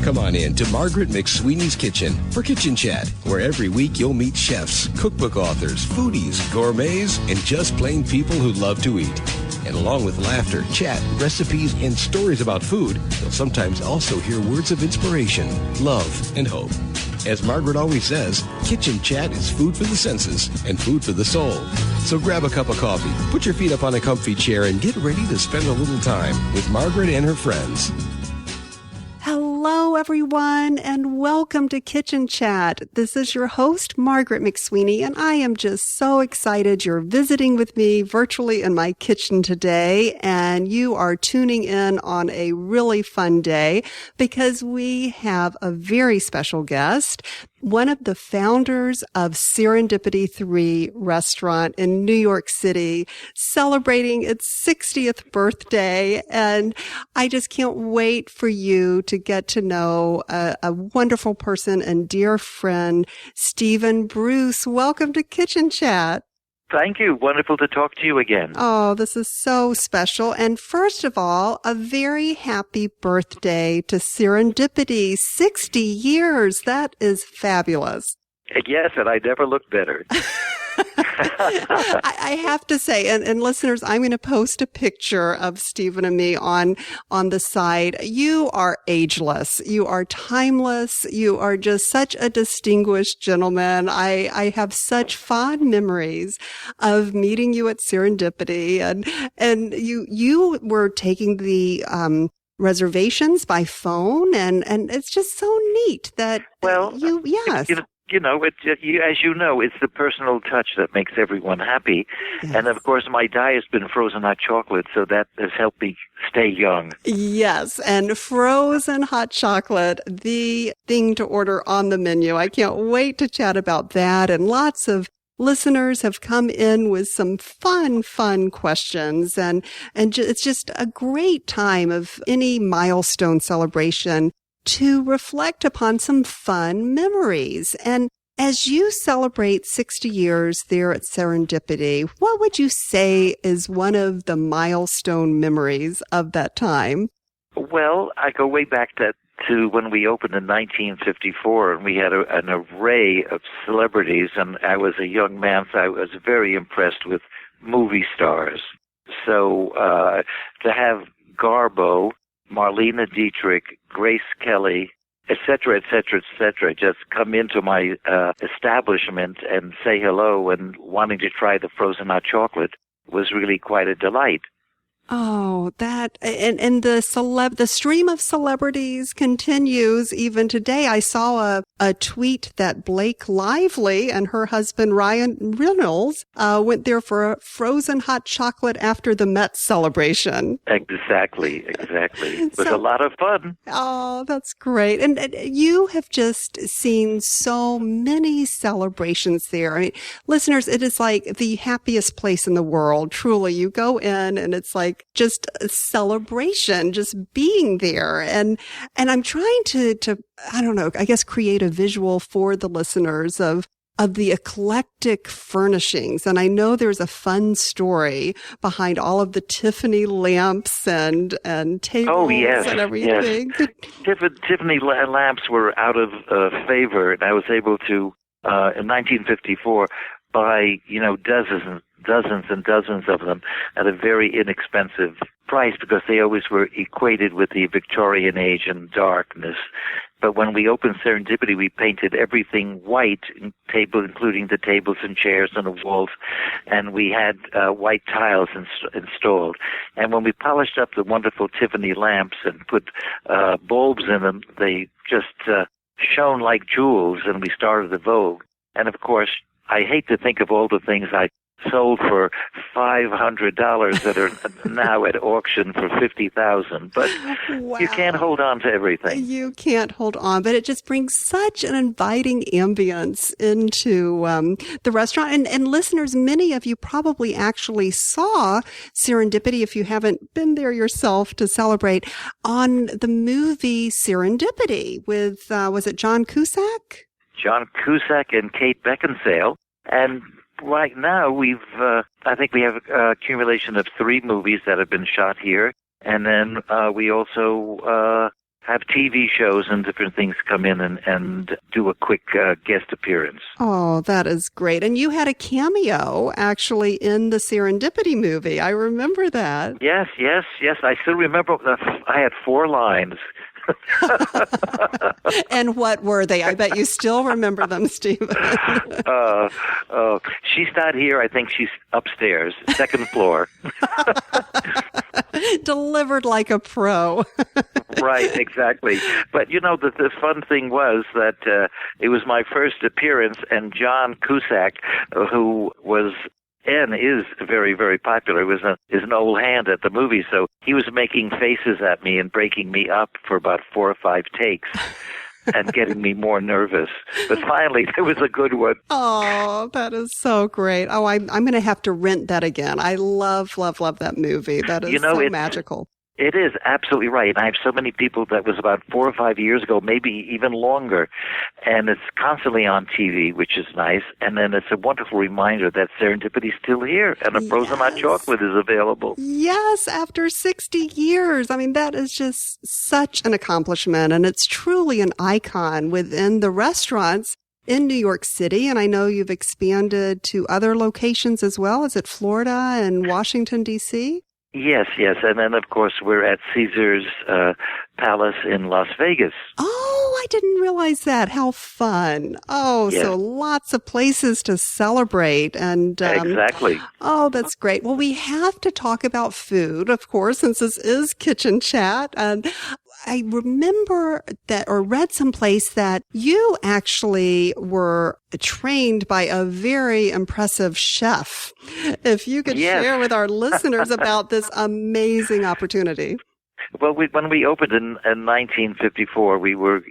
Come on in to Margaret McSweeney's Kitchen for Kitchen Chat, where every week you'll meet chefs, cookbook authors, foodies, gourmets, and just plain people who love to eat. And along with laughter, chat, recipes, and stories about food, you'll sometimes also hear words of inspiration, love, and hope. As Margaret always says, Kitchen Chat is food for the senses and food for the soul. So grab a cup of coffee, put your feet up on a comfy chair, and get ready to spend a little time with Margaret and her friends. Hello, everyone, and welcome to Kitchen Chat. This is your host, Margaret McSweeney, and I am just so excited you're visiting with me virtually in my kitchen today, and you are tuning in on a really fun day because we have a very special guest, one of the founders of Serendipity 3 restaurant in New York City, celebrating its 60th birthday. And I just can't wait for you to get to know a wonderful person and dear friend, Stephen Bruce. Welcome to Kitchen Chat. Thank you. Wonderful to talk to you again. Oh, this is so special. And first of all, a very happy birthday to Serendipity. 60 years. That is fabulous. Yes, and I never looked better. I have to say, and listeners, I'm going to post a picture of Stephen and me on the side. You are ageless. You are timeless. You are just such a distinguished gentleman. I have such fond memories of meeting you at Serendipity, and you were taking the reservations by phone, and it's just so neat that yes. As you know, it's the personal touch that makes everyone happy. Yes. And, of course, my diet's been frozen hot chocolate, so that has helped me stay young. Yes, and frozen hot chocolate, the thing to order on the menu. I can't wait to chat about that. And lots of listeners have come in with some fun questions. And it's just a great time of any milestone celebration to reflect upon some fun memories. And as you celebrate 60 years there at Serendipity, what would you say is one of the milestone memories of that time? Well, I go way back to when we opened in 1954, and we had an array of celebrities, and I was a young man, so I was very impressed with movie stars. So to have Garbo, Marlene Dietrich, Grace Kelly, et cetera, just come into my establishment and say hello and wanting to try the frozen hot chocolate was really quite a delight. Oh, that, and the stream of celebrities continues even today. I saw a tweet that Blake Lively and her husband Ryan Reynolds went there for a frozen hot chocolate after the Met celebration. Exactly. It was a lot of fun. Oh, that's great. And you have just seen so many celebrations there. I mean, listeners, it is like the happiest place in the world. Truly, you go in and it's like just a celebration, just being there. And I'm trying to, I don't know, I guess create a visual for the listeners of the eclectic furnishings. And I know there's a fun story behind all of the Tiffany lamps and tables and everything. Yes. Tiffany lamps were out of favor, and I was able to, in 1954, buy, dozens and dozens of them at a very inexpensive price because they always were equated with the Victorian age and darkness. But when we opened Serendipity, we painted everything white, including the tables and chairs and the walls, and we had white tiles installed. And when we polished up the wonderful Tiffany lamps and put bulbs in them, they just shone like jewels, and we started the Vogue. And, of course, I hate to think of all the things I sold for $500 that are now at auction for $50,000. But wow. You can't hold on to everything. You can't hold on, but it just brings such an inviting ambience into the restaurant. And listeners, many of you probably actually saw Serendipity, if you haven't been there yourself to celebrate, on the movie Serendipity with, was it John Cusack? John Cusack and Kate Beckinsale. And right now, I think we have an accumulation of 3 movies that have been shot here. And then we also have TV shows and different things come in and do a quick guest appearance. Oh, that is great. And you had a cameo actually in the Serendipity movie. I remember that. Yes. I still remember. I had 4 lines. And what were they? I bet you still remember them, Stephen. She's not here. I think she's upstairs, second floor. Delivered like a pro. Right, exactly. But, the fun thing was that it was my first appearance, and John Cusack, who was and is very, very popular, is an old hand at the movie, so he was making faces at me and breaking me up for about 4 or 5 takes. And getting me more nervous. But finally, there was a good one. Oh, that is so great. Oh, I'm going to have to rent that again. I love that movie. That is so magical. It is absolutely right. And I have so many people that was about 4 or 5 years ago, maybe even longer. And it's constantly on TV, which is nice. And then it's a wonderful reminder that Serendipity is still here and a frozen hot chocolate is available. Yes, after 60 years. I mean, that is just such an accomplishment. And it's truly an icon within the restaurants in New York City. And I know you've expanded to other locations as well. Is it Florida and Washington, D.C.? Yes. And then, of course, we're at Caesar's Palace in Las Vegas. Oh, I didn't realize that. How fun. Oh, yes. So lots of places to celebrate. And exactly. Oh, that's great. Well, we have to talk about food, of course, since this is Kitchen Chat. And I remember that or read someplace that you actually were trained by a very impressive chef. If you could share with our listeners about this amazing opportunity. Well, when we opened in 1954, we were,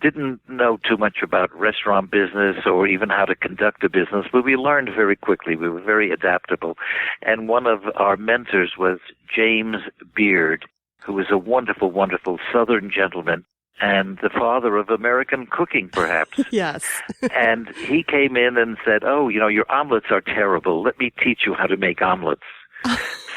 didn't know too much about restaurant business or even how to conduct a business, but we learned very quickly. We were very adaptable. And one of our mentors was James Beard, who was a wonderful, wonderful Southern gentleman and the father of American cooking, perhaps. Yes. And he came in and said, your omelets are terrible. Let me teach you how to make omelets.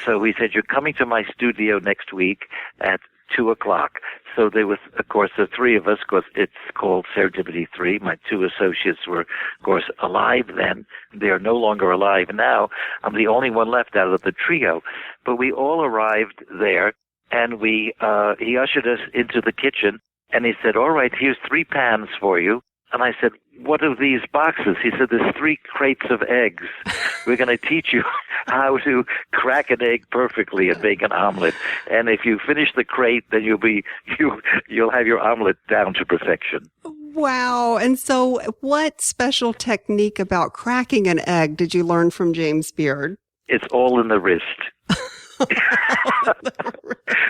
So he said, you're coming to my studio next week at 2:00. So there was, of course, the 3 of us, because it's called Serendipity 3. My 2 associates were, of course, alive then. They are no longer alive now. I'm the only one left out of the trio. But we all arrived there, and he ushered us into the kitchen, and he said, all right, here's 3 pans for you. And I said, what are these boxes? He said, there's 3 crates of eggs. We're going to teach you how to crack an egg perfectly and make an omelet. And if you finish the crate, then you'll have your omelet down to perfection. Wow. And so what special technique about cracking an egg did you learn from James Beard? It's all in the wrist.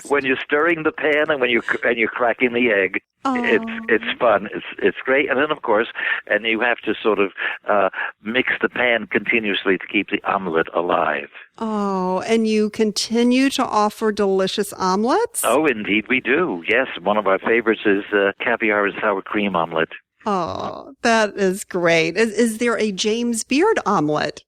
When you're stirring the pan and when you're cracking the egg, it's fun. It's great. And then, of course, and you have to sort of mix the pan continuously to keep the omelet alive. Oh, and you continue to offer delicious omelets? Oh, indeed we do. Yes, one of our favorites is caviar and sour cream omelet. Oh, that is great. Is there a James Beard omelet?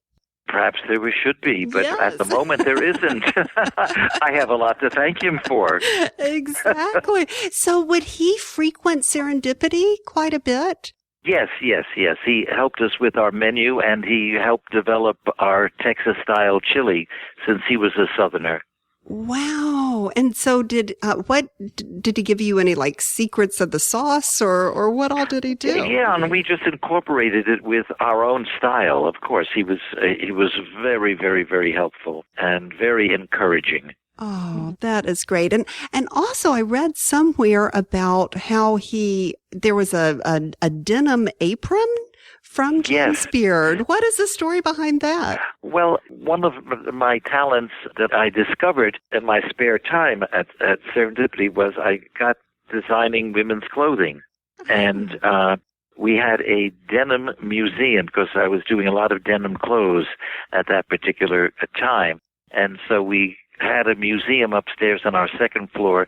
Perhaps there should be, but at the moment there isn't. I have a lot to thank him for. Exactly. So would he frequent Serendipity quite a bit? Yes. He helped us with our menu, and he helped develop our Texas-style chili since he was a Southerner. Wow. And so did he give you any secrets of the sauce or what all did he do? Yeah, and we just incorporated it with our own style. Of course, he was very, very, very helpful and very encouraging. Oh, that is great. And also I read somewhere about how there was a denim apron from James Beard. What is the story behind that? Well, one of my talents that I discovered in my spare time at Serendipity was I got designing women's clothing. And we had a denim museum because I was doing a lot of denim clothes at that particular time. And so we had a museum upstairs on our second floor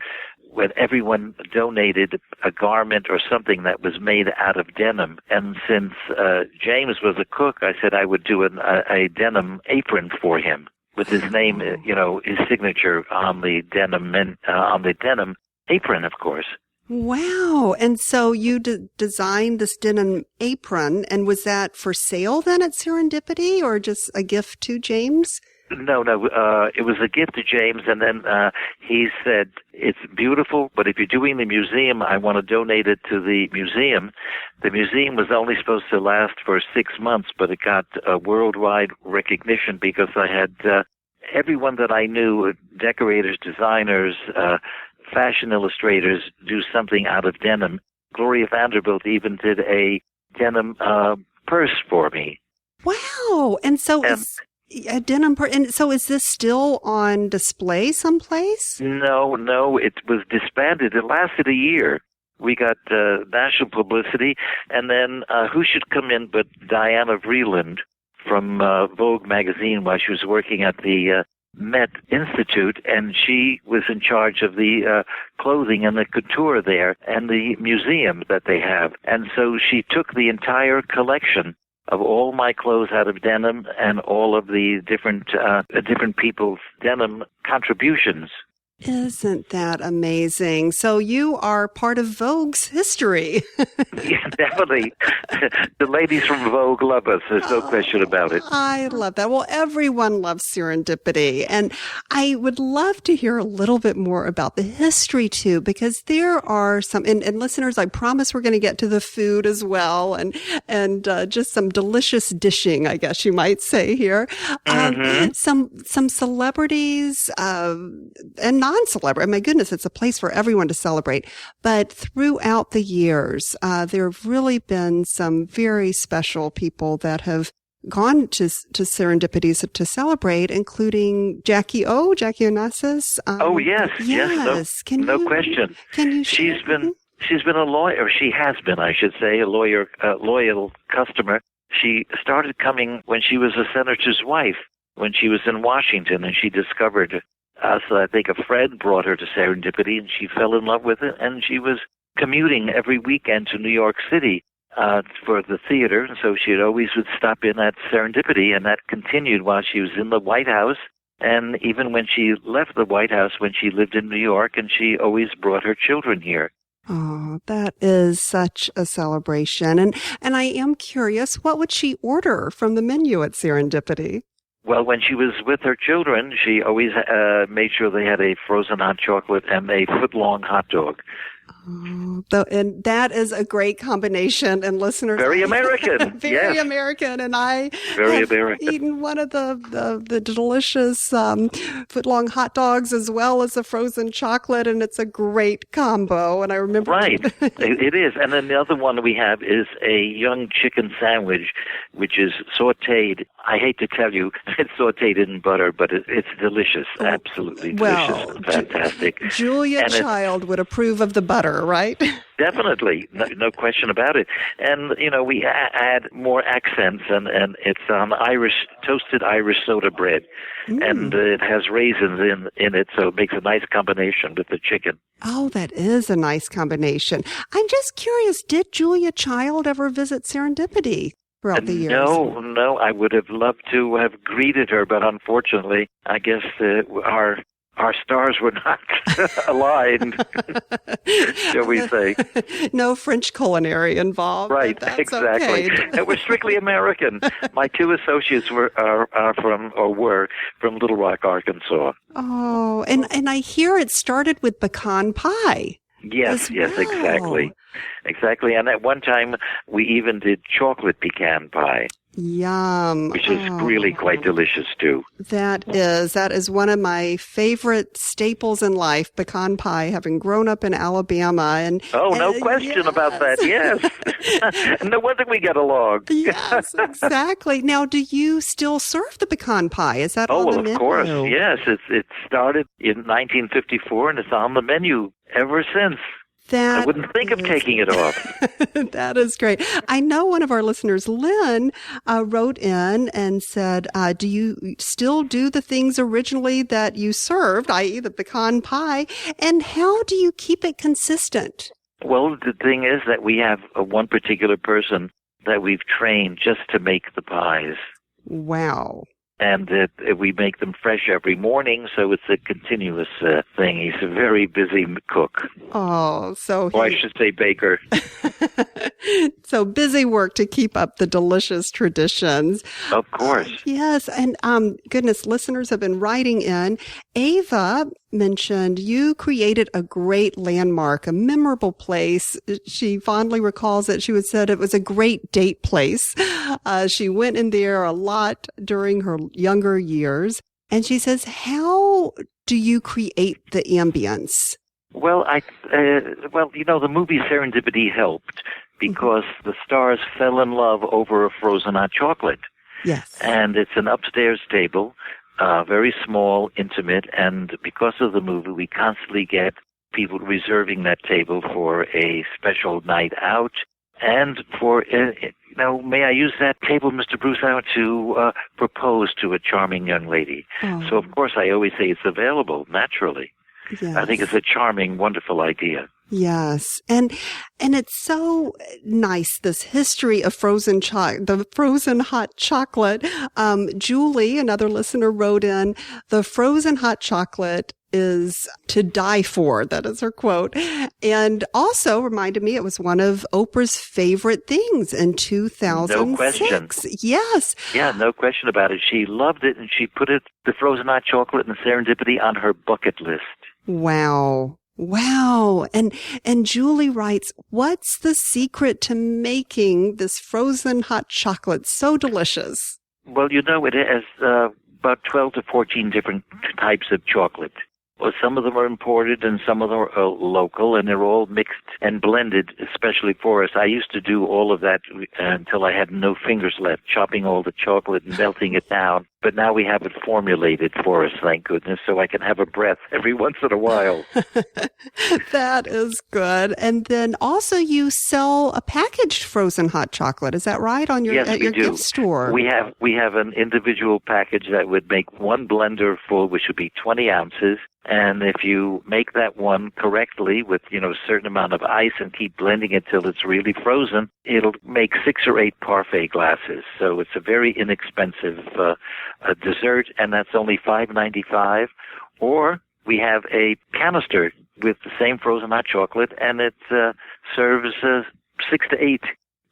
when everyone donated a garment or something that was made out of denim. And since James was a cook, I said I would do a denim apron for him with his name, his signature on the denim. apron, of course. Wow. And so you designed this denim apron, and was that for sale then at Serendipity or just a gift to James? No, it was a gift to James, and then he said, it's beautiful, but if you're doing the museum, I want to donate it to the museum. The museum was only supposed to last for 6 months, but it got worldwide recognition because I had everyone that I knew, decorators, designers, fashion illustrators, do something out of denim. Gloria Vanderbilt even did a denim purse for me. Wow. And so is a denim purse, and so is this still on display someplace? No, it was disbanded. It lasted a year. We got national publicity, and then who should come in but Diana Vreeland from Vogue magazine while she was working at the Met Institute, and she was in charge of the clothing and the couture there and the museum that they have. And so she took the entire collection of all my clothes out of denim and all of the different people's denim contributions. Isn't that amazing? So you are part of Vogue's history. Yeah, definitely. The ladies from Vogue love us. There's no question about it. I love that. Well, everyone loves Serendipity. And I would love to hear a little bit more about the history, too, because there are some, and listeners, I promise we're going to get to the food as well, and just some delicious dishing, I guess you might say here. Some celebrities and non-celebrity. My goodness, it's a place for everyone to celebrate. But throughout the years, there have really been some very special people that have gone to Serendipities to celebrate, including Jackie Onassis. Yes, no question. Can you share? She's been a lawyer. She has been, I should say, a loyal customer. She started coming when she was a senator's wife, when she was in Washington, and she discovered so I think a friend brought her to Serendipity, and she fell in love with it, and she was commuting every weekend to New York City for the theater, and so she always would stop in at Serendipity, and that continued while she was in the White House, and even when she left the White House, when she lived in New York, and she always brought her children here. Oh, that is such a celebration. And I am curious, what would she order from the menu at Serendipity? Well, when she was with her children, she always made sure they had a frozen hot chocolate and a foot-long hot dog. Oh, and that is a great combination. And listeners, very American, very American. And I have eaten one of the delicious foot-long hot dogs as well as the frozen chocolate, and it's a great combo. And I remember it is. And then the other one we have is a young chicken sandwich, which is sautéed. I hate to tell you, it's sautéed in butter, but it's delicious, absolutely delicious, and fantastic. Julia Child would approve of the butter, right? Definitely, no question about it. And, we add more accents, and it's toasted Irish soda bread, and it has raisins in it, so it makes a nice combination with the chicken. Oh, that is a nice combination. I'm just curious, did Julia Child ever visit Serendipity throughout the years? No, I would have loved to have greeted her, but unfortunately, I guess our stars were not aligned, shall we say. No French culinary involved. Right, exactly. Okay. It was strictly American. My two associates were from Little Rock, Arkansas. Oh, and I hear it started with pecan pie. Yes, exactly. Exactly. And at one time, we even did chocolate pecan pie. Yum. Which is really quite delicious, too. That is one of my favorite staples in life, pecan pie, having grown up in Alabama. No question about that, yes. No wonder we get along. Yes, exactly. Now, do you still serve the pecan pie? Is that on the menu? Oh, of course, yes. It started in 1954, and it's on the menu ever since. I wouldn't think of taking it off. That is great. I know one of our listeners, Lynn, wrote in and said, do you still do the things originally that you served, i.e. the pecan pie, and how do you keep it consistent? Well, the thing is that we have one particular person that we've trained just to make the pies. Wow. and we make them fresh every morning, so it's a continuous thing. He's a very busy cook. Oh, Or I should say baker. So busy work to keep up the delicious traditions. Of course. Yes, and goodness, listeners have been writing in. Ava mentioned you created a great landmark, a memorable place. She fondly recalls it. She would said it was a great date place. She went in there a lot during her younger years. And she says, how do you create the ambience? Well, the movie Serendipity helped because the stars fell in love over a frozen hot chocolate. Yes. And it's an upstairs table, very small, intimate, and because of the movie, we constantly get people reserving that table for a special night out and for, may I use that table, Mr. Bruce, out to propose to a charming young lady. Oh. So, of course, I always say it's available, naturally. Yes. I think it's a charming, wonderful idea. Yes. And it's so nice, this history of the frozen hot chocolate. Julie, another listener, wrote in, the frozen hot chocolate is to die for. That is her quote. And also reminded me it was one of Oprah's favorite things in 2006. No question. Yes. Yeah, no question about it. She loved it, and she put the frozen hot chocolate and Serendipity on her bucket list. Wow. Wow. And Julie writes, what's the secret to making this frozen hot chocolate so delicious? Well, it has about 12 to 14 different types of chocolate. Well, some of them are imported and some of them are local, and they're all mixed and blended, especially for us. I used to do all of that until I had no fingers left, chopping all the chocolate and melting it down. But now we have it formulated for us, thank goodness, so I can have a breath every once in a while. That is good. And then also you sell a packaged frozen hot chocolate. Is that right? At your gift store? We have an individual package that would make one blender full, which would be 20 ounces. And if you make that one correctly with, a certain amount of ice and keep blending it till it's really frozen, it'll make 6 or 8 parfait glasses. So it's a very inexpensive dessert, and that's only $5.95. Or we have a canister with the same frozen hot chocolate, and it serves 6 to 8.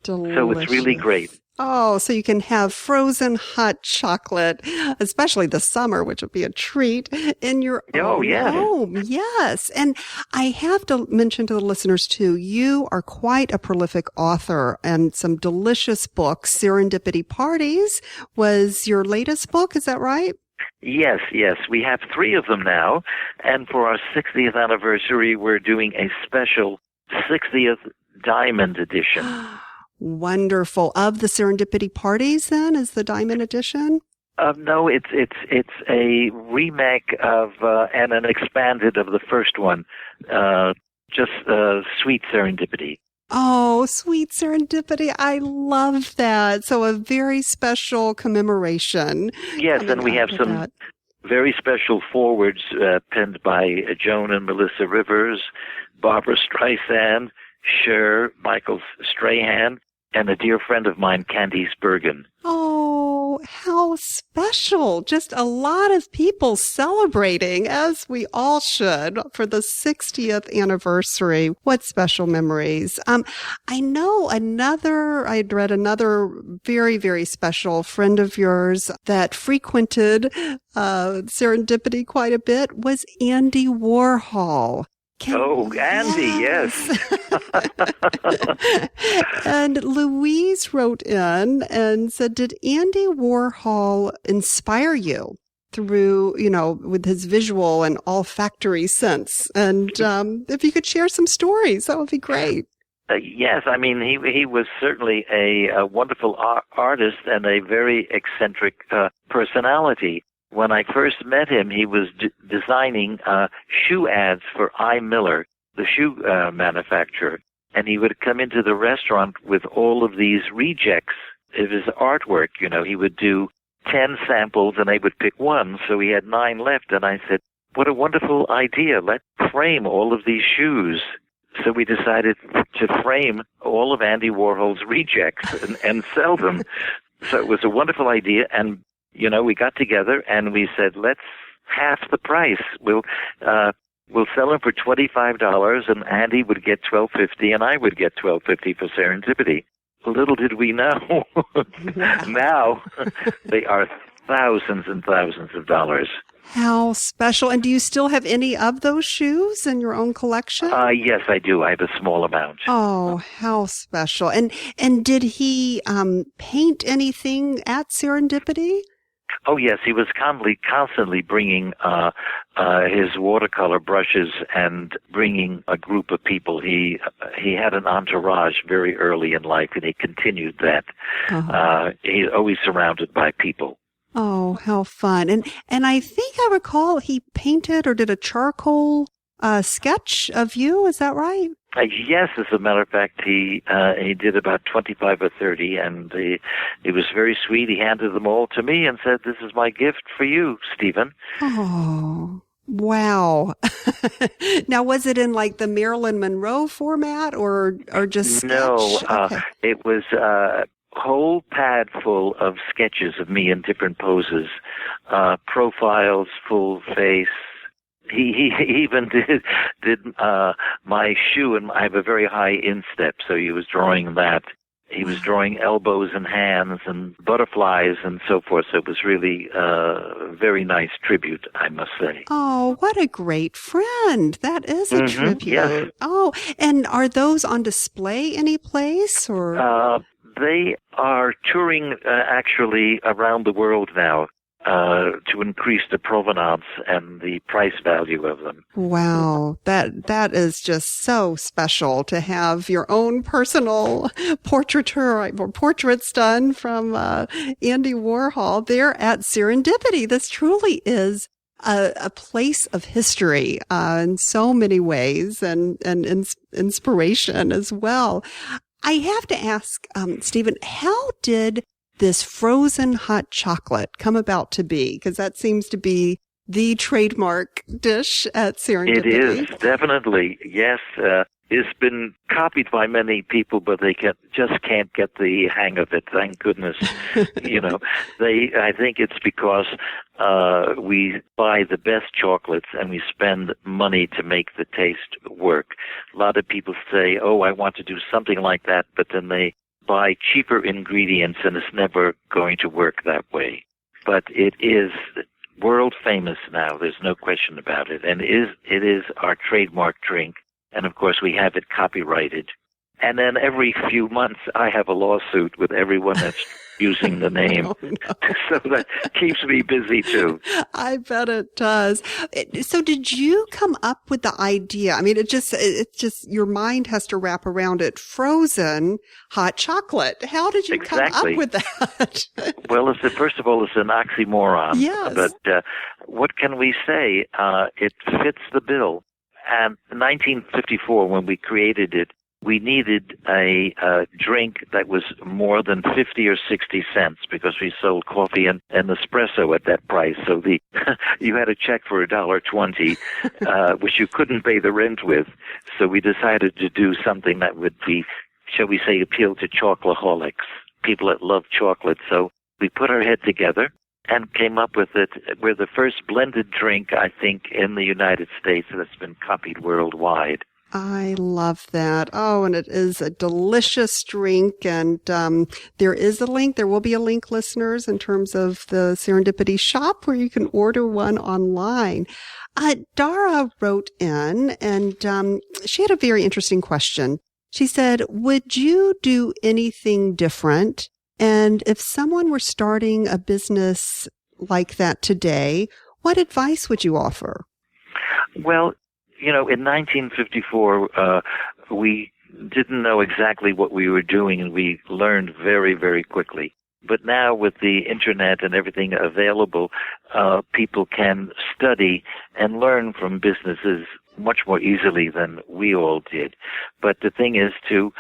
Delicious. So it's really great. Oh, so you can have frozen hot chocolate, especially the summer, which would be a treat, in your own home. Yes. And I have to mention to the listeners, too, you are quite a prolific author and some delicious books. Serendipity Parties was your latest book. Is that right? Yes. We have 3 of them now. And for our 60th anniversary, we're doing a special 60th Diamond Edition. Wonderful. Of the Serendipity Parties, then, is the Diamond Edition? No, it's a remake of and an expanded of the first one, just Sweet Serendipity. Oh, Sweet Serendipity. I love that. So a very special commemoration. Yes, and we have some very special forwards penned by Joan and Melissa Rivers, Barbara Streisand, Cher, Michael Strahan, and a dear friend of mine, Candice Bergen. Oh, how special. Just a lot of people celebrating, as we all should, for the 60th anniversary. What special memories. I know I'd read another very, very special friend of yours that frequented Serendipity quite a bit was Andy Warhol. Andy, yes. And Louise wrote in and said, did Andy Warhol inspire you through, with his visual and olfactory sense? And if you could share some stories, that would be great. Yes, I mean, he was certainly a wonderful artist and a very eccentric personality. When I first met him, he was designing shoe ads for I. Miller, the shoe manufacturer, and he would come into the restaurant with all of these rejects of his artwork. He would do 10 samples, and they would pick one, so he had 9 left, and I said, what a wonderful idea. Let's frame all of these shoes. So we decided to frame all of Andy Warhol's rejects and sell them. So it was a wonderful idea, and we got together and we said, let's half the price. We'll sell them for $25, and Andy would get $12.50, and I would get $12.50 for Serendipity. Little did we know. Now they are thousands and thousands of dollars. How special. And do you still have any of those shoes in your own collection? Yes, I do. I have a small amount. Oh, how special. And did he paint anything at Serendipity? Oh, yes. He was constantly bringing his watercolor brushes and bringing a group of people. He had an entourage very early in life, and he continued that. Uh-huh. He's always surrounded by people. Oh, how fun. And I think I recall he painted or did a charcoal sketch of you. Is that right? Yes, as a matter of fact, he did about 25 or 30, and it was very sweet. He handed them all to me and said, "This is my gift for you, Stephen." Oh, wow. Now, was it in like the Marilyn Monroe format or just sketch? No, okay. It was a whole pad full of sketches of me in different poses, profiles, full face. He even did my shoe, and I have a very high instep, so he was drawing that. He was drawing elbows and hands and butterflies and so forth. So it was really a very nice tribute, I must say. Oh, what a great friend. That is a tribute. Yes. Oh, and are those on display any place or? They are touring actually around the world now. To increase the provenance and the price value of them. Wow, that is just so special to have your own personal portraits done from Andy Warhol there at Serendipity. This truly is a place of history in so many ways and inspiration as well. I have to ask, Stephen, how did this frozen hot chocolate come about to be? Because that seems to be the trademark dish at Serendipity. It is, definitely. Yes. It's been copied by many people, but they just can't get the hang of it. Thank goodness. I think it's because we buy the best chocolates and we spend money to make the taste work. A lot of people say, "Oh, I want to do something like that," but then they buy cheaper ingredients, and it's never going to work that way. But it is world famous now. There's no question about it. And it is our trademark drink. And, of course, we have it copyrighted. And then every few months, I have a lawsuit with everyone that's using the name. Oh, no. So that keeps me busy, too. I bet it does. So did you come up with the idea? I mean, it's just your mind has to wrap around it. Frozen hot chocolate. How did you come up with that? Well, first of all, it's an oxymoron. Yes. But what can we say? It fits the bill. And in 1954, when we created it, we needed a drink that was more than 50 or 60 cents because we sold coffee and espresso at that price. So you had a check for $1.20, which you couldn't pay the rent with. So we decided to do something that would be, shall we say, appeal to chocoholics, people that love chocolate. So we put our head together and came up with it. We're the first blended drink, I think, in the United States that's been copied worldwide. I love that. Oh, and it is a delicious drink. And there is a link. There will be a link, listeners, in terms of the Serendipity shop where you can order one online. Dara wrote in, and she had a very interesting question. She said, would you do anything different? And if someone were starting a business like that today, what advice would you offer? Well, in 1954, we didn't know exactly what we were doing, and we learned very, very quickly. But now with the internet and everything available, people can study and learn from businesses much more easily than we all did. But the thing is to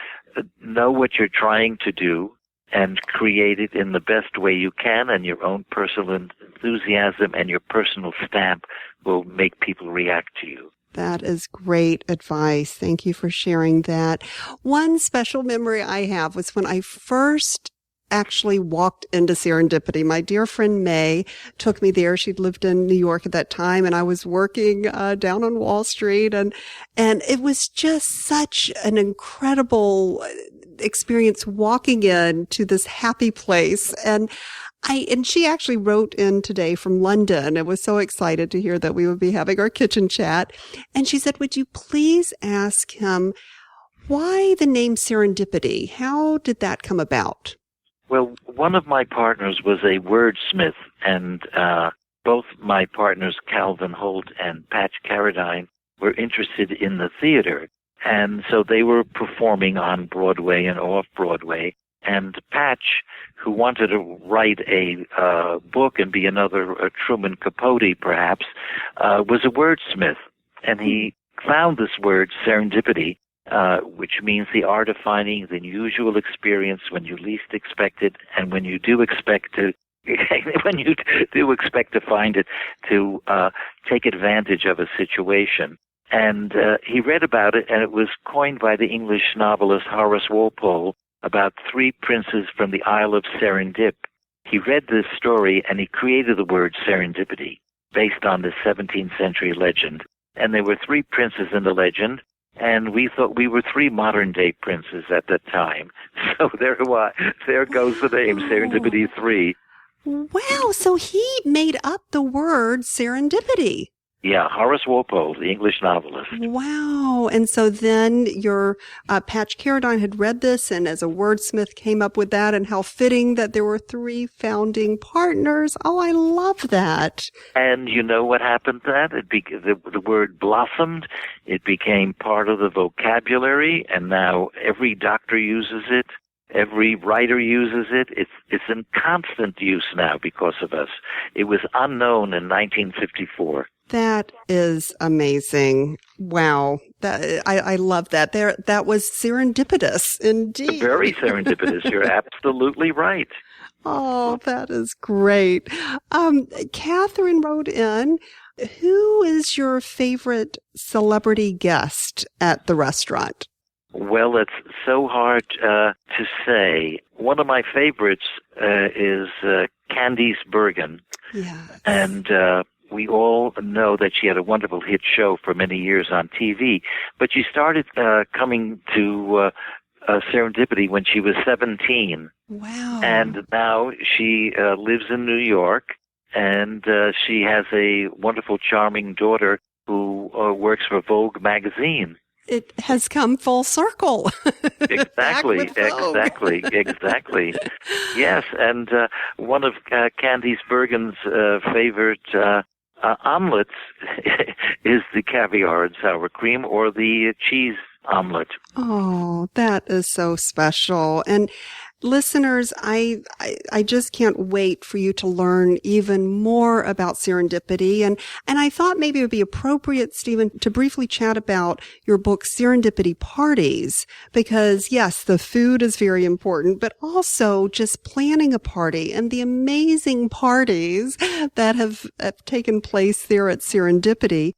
know what you're trying to do and create it in the best way you can, and your own personal enthusiasm and your personal stamp will make people react to you. That is great advice. Thank you for sharing that. One special memory I have was when I first actually walked into Serendipity. My dear friend May took me there. She'd lived in New York at that time, and I was working down on Wall Street, and it was just such an incredible experience walking into this happy place. And she actually wrote in today from London and was so excited to hear that we would be having our kitchen chat. And she said, would you please ask him why the name Serendipity? How did that come about? Well, one of my partners was a wordsmith, and both my partners, Calvin Holt and Patch Carradine, were interested in the theater. And so they were performing on Broadway and off-Broadway. And Patch, who wanted to write a book and be another Truman Capote, perhaps, was a wordsmith. And he found this word, serendipity, which means the art of finding the unusual experience when you least expect it, and when you do expect to find it, to take advantage of a situation. And he read about it, and it was coined by the English novelist Horace Walpole about three princes from the Isle of Serendip. He read this story, and he created the word serendipity based on the 17th century legend. And there were three princes in the legend, and we thought we were three modern-day princes at that time. So there goes the name, Serendipity 3. Wow, so he made up the word serendipity. Yeah, Horace Walpole, the English novelist. Wow. And so then your Patch Carradine had read this, and as a wordsmith came up with that, and how fitting that there were three founding partners. Oh, I love that. And you know what happened to that? The word blossomed. It became part of the vocabulary, and now every doctor uses it. Every writer uses it. It's in constant use now because of us. It was unknown in 1954. That is amazing. Wow. I love that. That was serendipitous indeed. Very serendipitous. You're absolutely right. Oh, that is great. Catherine wrote in, who is your favorite celebrity guest at the restaurant? Well, it's so hard to say. One of my favorites is Candice Bergen. Yes. And we all know that she had a wonderful hit show for many years on TV, but she started coming to Serendipity when she was 17. Wow. And now she lives in New York, and she has a wonderful, charming daughter who works for Vogue magazine. It has come full circle. Exactly. Yes, and one of Candice Bergen's favorite omelets is the caviar and sour cream, or the cheese omelet. Oh, that is so special. And listeners, I just can't wait for you to learn even more about Serendipity. And I thought maybe it would be appropriate, Stephen, to briefly chat about your book, Serendipity Parties, because yes, the food is very important, but also just planning a party and the amazing parties that have taken place there at Serendipity.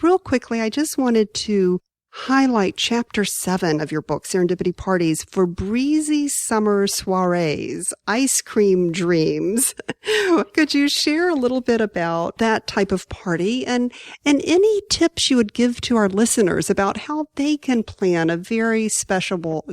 Real quickly, I just wanted to highlight Chapter 7 of your book, Serendipity Parties, for breezy summer soirees, ice cream dreams. Could you share a little bit about that type of party and any tips you would give to our listeners about how they can plan a very special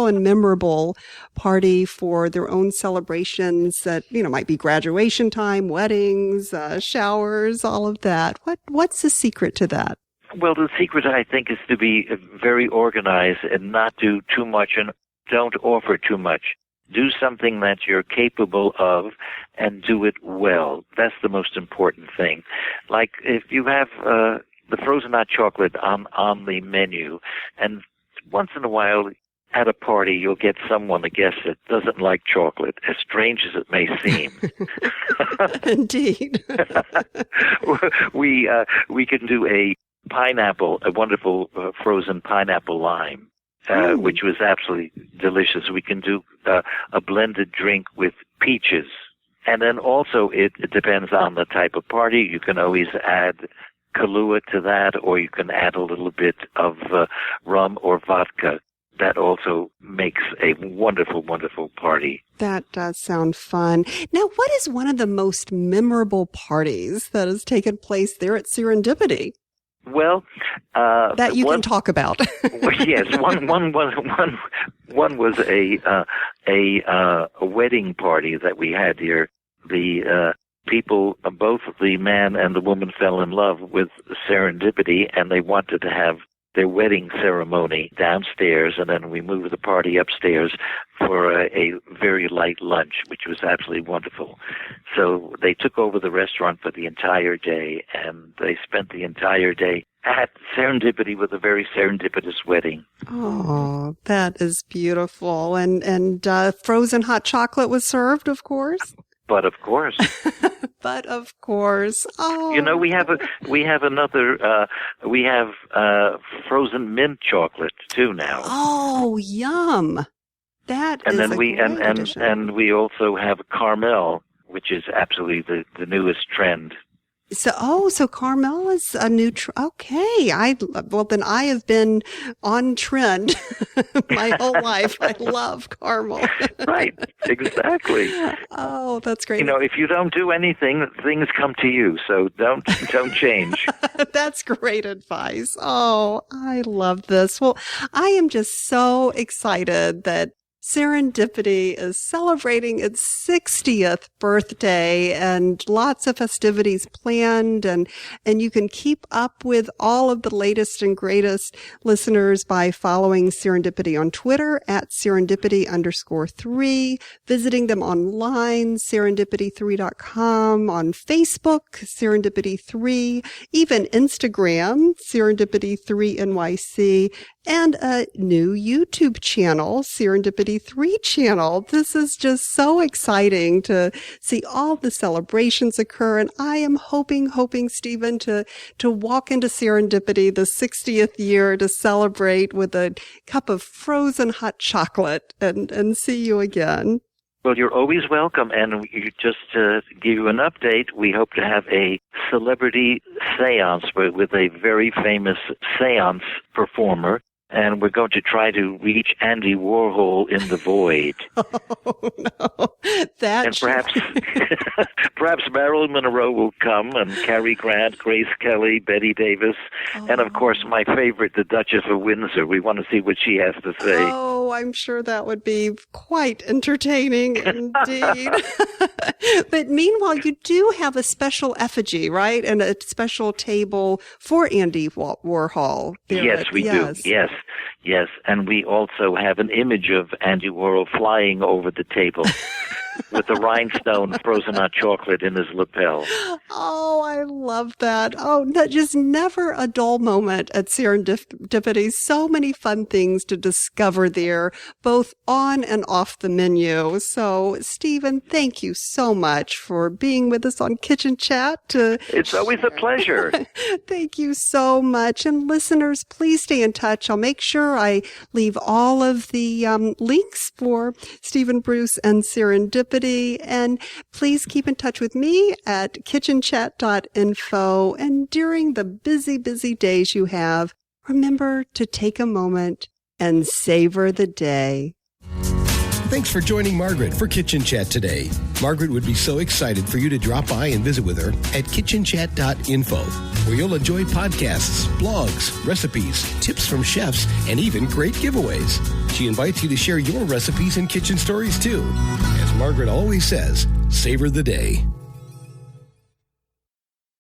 and memorable party for their own celebrations that, might be graduation time, weddings, showers, all of that. What's the secret to that? Well, the secret, I think, is to be very organized and not do too much and don't offer too much. Do something that you're capable of and do it well. That's the most important thing. Like if you have the frozen hot chocolate on the menu, and once in a while at a party you'll get a guest that doesn't like chocolate, as strange as it may seem. Indeed. We can do a wonderful frozen pineapple lime, which was absolutely delicious. We can do a blended drink with peaches. And then also it depends on the type of party. You can always add Kahlua to that, or you can add a little bit of rum or vodka. that also makes a wonderful, wonderful party. That does sound fun. Now, what is one of the most memorable parties that has taken place there at Serendipity? Well, that you can talk about. Yes, one was a wedding party that we had here. The people, both the man and the woman, fell in love with Serendipity, and they wanted to have their wedding ceremony downstairs, and then we moved the party upstairs for a very light lunch, which was absolutely wonderful. So they took over the restaurant for the entire day, and they spent the entire day at Serendipity with a very serendipitous wedding. Oh, that is beautiful. And frozen hot chocolate was served, of course? But of course. But of course. Oh. You know, we have frozen mint chocolate too now. Oh, yum. That and is then a we great addition. and we also have caramel, which is absolutely the newest trend. So caramel is a new okay. Then I have been on trend my whole life. I love caramel. Right, exactly. Oh, that's great. You know, if you don't do anything, things come to you. So don't change. That's great advice. Oh, I love this. Well, I am just so excited that Serendipity is celebrating its 60th birthday and lots of festivities planned. And you can keep up with all of the latest and greatest listeners by following Serendipity on Twitter at Serendipity_3, visiting them online, serendipity3.com, on Facebook, Serendipity3, even Instagram, Serendipity3NYC, and a new YouTube channel, Serendipity 3 channel. This is just so exciting to see all the celebrations occur. And I am hoping, Stephen, to walk into Serendipity the 60th year to celebrate with a cup of frozen hot chocolate and see you again. Well, you're always welcome. And just to give you an update, we hope to have a celebrity seance with a very famous seance performer. And we're going to try to reach Andy Warhol in the void. Oh, no. And perhaps Marilyn Monroe will come, and Cary Grant, Grace Kelly, Betty Davis, and of course my favorite, the Duchess of Windsor. We want to see what she has to say. Oh, I'm sure that would be quite entertaining indeed. But meanwhile, you do have a special effigy, right? And a special table for Andy Warhol. Yes, we do. Yes. And we also have an image of Andy Warhol flying over the table with the rhinestone frozen hot chocolate in his lapel. Oh, I love that. Oh, just never a dull moment at Serendipity. So many fun things to discover there, both on and off the menu. So, Stephen, thank you so much for being with us on Kitchen Chat. It's always a pleasure. Thank you so much. And listeners, please stay in touch. I'll make sure I leave all of the links for Stephen Bruce and Serendipity. And please keep in touch with me at kitchenchat.info. And during the busy days you have, remember to take a moment and savor the day. Thanks for joining Margaret for Kitchen Chat today. Margaret would be so excited for you to drop by and visit with her at kitchenchat.info, where you'll enjoy podcasts, blogs, recipes, tips from chefs, and even great giveaways. She invites you to share your recipes and kitchen stories too. As Margaret always says, savor the day.